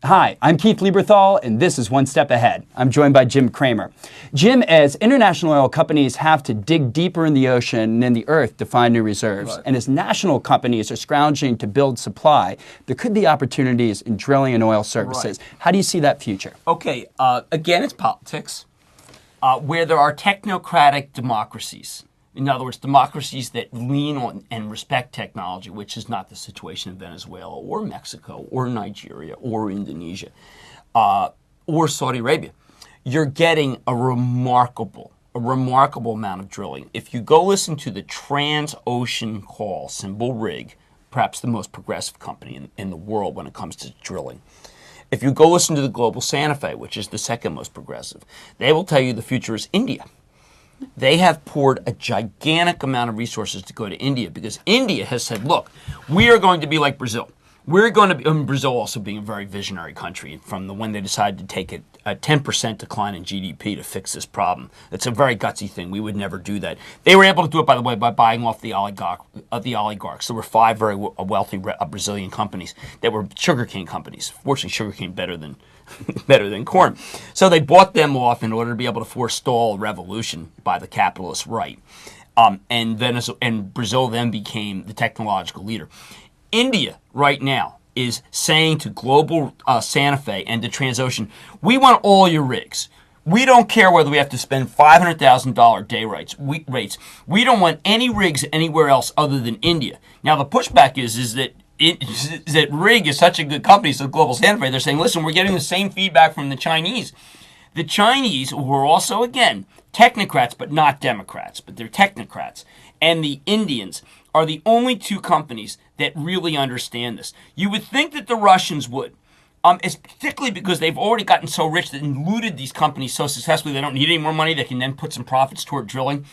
Hi, I'm Keith Lieberthal, and this is One Step Ahead. I'm joined by Jim Cramer. Jim, as international oil companies have to dig deeper in the ocean and in the earth to find new reserves, and as national companies are scrounging to build supply, there could be opportunities in drilling and oil services. How do you see that future? Okay, again, it's politics, where there are technocratic democracies. In other words, democracies that lean on and respect technology, which is not the situation in Venezuela or Mexico or Nigeria or Indonesia or Saudi Arabia. You're getting a remarkable amount of drilling. If you go listen to the Transocean Call, symbol rig, perhaps the most progressive company in the world when it comes to drilling. If you go listen to the Global Santa Fe, which is the second most progressive, they will tell you the future is India. They have poured a gigantic amount of resources to go to India because India has said, look, we are going to be like Brazil. We're going to be, Brazil also being a very visionary country from the when they decided to take a 10% decline in GDP to fix this problem. It's a very gutsy thing. We would never do that. They were able to do it, by the way, by buying off the oligarchs. There were 5 very wealthy Brazilian companies that were sugarcane companies. Fortunately, sugarcane better than corn. So they bought them off in order to be able to forestall a revolution by the capitalist right. And Brazil then became the technological leader. India right now is saying to Global Santa Fe and to Transocean, we want all your rigs. We don't care whether we have to spend $500,000 day rates. We don't want any rigs anywhere else other than India. Now the pushback is that Rig is such a good company, so Global Santa Fe, they're saying, listen, we're getting the same feedback from the Chinese. The Chinese, who are also, again, technocrats, but not Democrats, but they're technocrats, and the Indians are the only 2 companies that really understand this. You would think that the Russians would. It's particularly because they've already gotten so rich and looted these companies so successfully they don't need any more money. They can then put some profits toward drilling.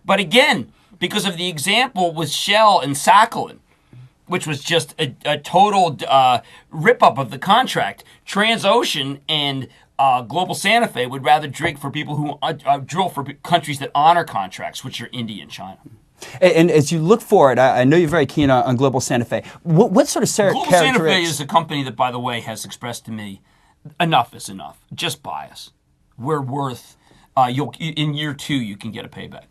But again, because of the example with Shell and Sakhalin, which was just a total rip-up of the contract, Transocean and Global Santa Fe would rather drill for people who drill for countries that honor contracts, which are India and China. And as you look forward, I know you're very keen on Global Santa Fe. What sort of Global Santa Fe is a company that, by the way, has expressed to me, enough is enough. Just buy us. We're worth, in year 2, you can get a payback.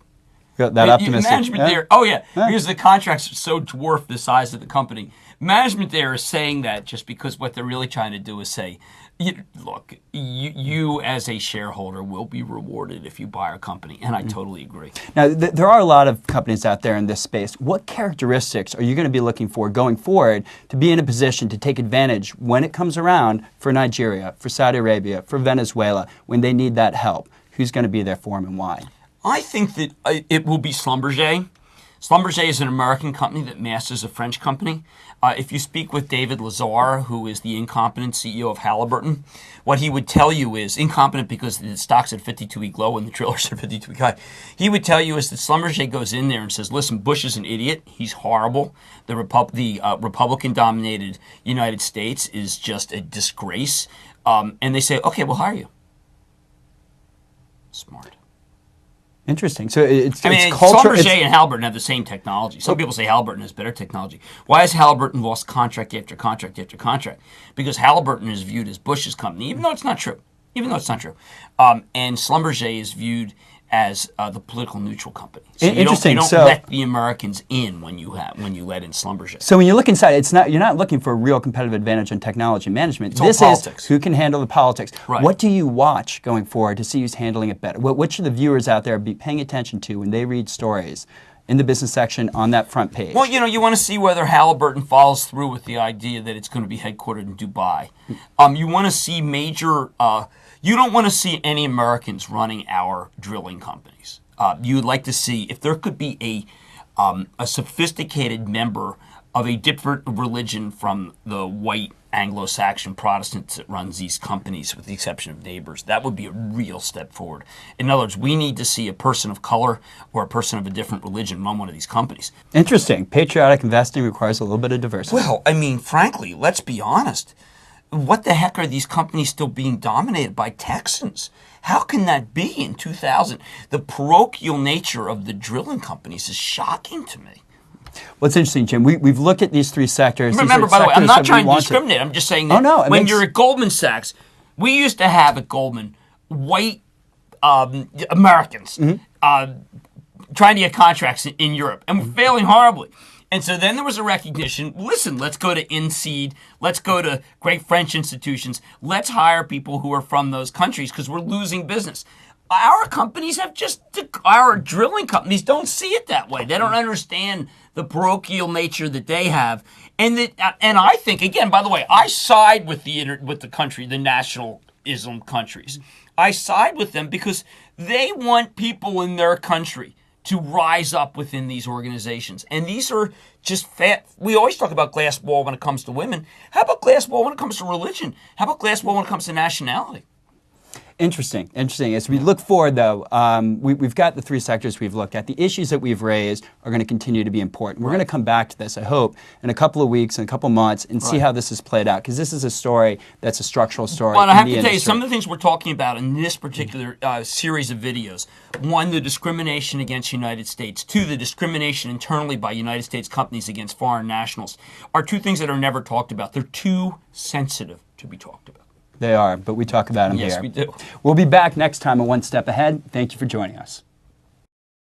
That optimistic. Management there, because the contracts are so dwarf the size of the company. Management there is saying that just because what they're really trying to do is say, look, you as a shareholder will be rewarded if you buy our company, and I totally agree. Now, there are a lot of companies out there in this space. What characteristics are you going to be looking for going forward to be in a position to take advantage when it comes around for Nigeria, for Saudi Arabia, for Venezuela, when they need that help? Who's going to be there for them and why? I think that it will be Schlumberger. Schlumberger is an American company that masters a French company. If you speak with David Lazar, who is the incompetent CEO of Halliburton, what he would tell you is, incompetent because the stock's at 52-week low and the drillers are 52-week high, he would tell you is that Schlumberger goes in there and says, listen, Bush is an idiot. He's horrible. The Republican-dominated United States is just a disgrace. And they say, okay, we'll hire you. Smart. Interesting. So it's culture. Schlumberger and Halliburton have the same technology. Some people say Halliburton has better technology. Why has Halliburton lost contract after contract after contract? Because Halliburton is viewed as Bush's company, even though it's not true. And Schlumberger is viewed as the political neutral company. So Interesting. You don't let the Americans in when you let in Schlumberger. So when you look inside, you're not looking for a real competitive advantage in technology management. This is who can handle the politics. Right. What do you watch going forward to see who's handling it better? What should the viewers out there be paying attention to when they read stories in the business section on that front page? Well, you want to see whether Halliburton follows through with the idea that it's going to be headquartered in Dubai. You want to see major. You don't want to see any Americans running our drilling companies. You would like to see if there could be a sophisticated member of a different religion from the white Anglo-Saxon Protestants that runs these companies, with the exception of Neighbors. That would be a real step forward. In other words, we need to see a person of color or a person of a different religion run one of these companies. Interesting. Patriotic investing requires a little bit of diversity. Well, frankly, let's be honest. What the heck are these companies still being dominated by Texans? How can that be in 2000? The parochial nature of the drilling companies is shocking to me. Well, it's interesting, Jim. We've looked at these three sectors. Remember, by the way, I'm not trying to discriminate. I'm just saying that when you're at Goldman Sachs, we used to have at Goldman white Americans trying to get contracts in Europe, and we're failing horribly. And so then there was a recognition, listen, let's go to INSEAD, let's go to great French institutions, let's hire people who are from those countries because we're losing business. Our companies our drilling companies don't see it that way. They don't understand the parochial nature that they have. And I think, again, by the way, I side with the country, the nationalism countries. I side with them because they want people in their country to rise up within these organizations. And these are just we always talk about glass wall when it comes to women. How about glass wall when it comes to religion? How about glass wall when it comes to nationality? Interesting. As we look forward, though, we've got the three sectors we've looked at. The issues that we've raised are going to continue to be important. We're going to come back to this, I hope, in a couple of weeks, in a couple of months, and see how this is played out, because this is a story that's a structural story. But I have to tell you, some of the things we're talking about in this particular series of videos, one, the discrimination against the United States, two, the discrimination internally by United States companies against foreign nationals, are two things that are never talked about. They're too sensitive to be talked about. They are, but we talk about them here. Yes, we do. We'll be back next time on One Step Ahead. Thank you for joining us.